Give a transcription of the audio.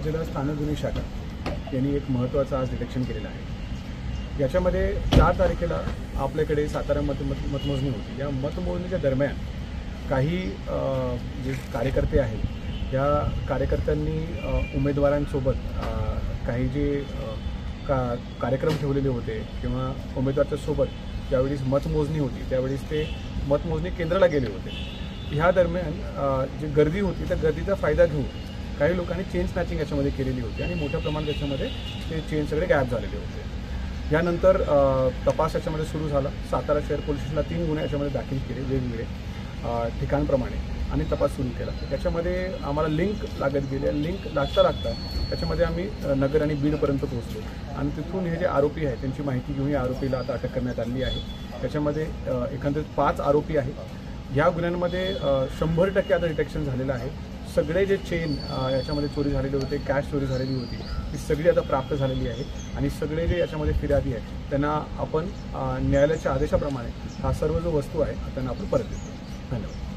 जिल्हा स्थानिक गुन्हे शाखा यांनी एक महत्त्वाचं आज डिटेक्शन केलेलं आहे। याच्यामध्ये 4 तारखेला आपल्याकडे सातारा मतमोजणी होती। या मतमोजणीच्या दरम्यान काही जे कार्यकर्ते आहेत या कार्यकर्त्यांनी उमेदवारांसोबत काही जे कार्यक्रम ठेवलेले होते किंवा उमेदवाराच्या सोबत ज्यावेळेस मतमोजणी होती त्यावेळेस ते मतमोजणी केंद्राला गेले होते। ह्या दरम्यान जी गर्दी होती त्या गर्दीचा फायदा घेऊन काही लोकांनी चेन स्नॅचिंग याच्यामध्ये केलेली होती आणि मोठ्या प्रमाणात याच्यामध्ये ते चेन सगळे गायब झालेले होते। यानंतर तपास याच्यामध्ये सुरू झाला। सातारा शहर पोलीस स्टेशनला 3 गुन्हे याच्यामध्ये दाखल केले वेगवेगळे ठिकाणप्रमाणे आणि तपास सुरू केला। त्याच्यामध्ये आम्हाला लिंक लागत गेले। लिंक लागता त्याच्यामध्ये आम्ही नगर आणि बीडपर्यंत पोहोचलो आणि तिथून हे जे आरोपी आहेत त्यांची माहिती घेऊन या आरोपीला आता अटक करण्यात आली आहे। त्याच्यामध्ये एकंदरीत 5 आरोपी आहेत। या गुन्ह्यांमध्ये 100% आता डिटेक्शन झालेलं आहे। सगळे जे चेन याच्यामध्ये चोरी झालेले होते, कॅश चोरी झालेली होती, ती सगळी आता प्राप्त झालेली आहे आणि सगळे जे याच्यामध्ये फिर्यादी आहेत त्यांना आपण न्यायालयाच्या आदेशाप्रमाणे हा सर्व जो वस्तू आहे त्यांना आपण परत देतो। धन्यवाद।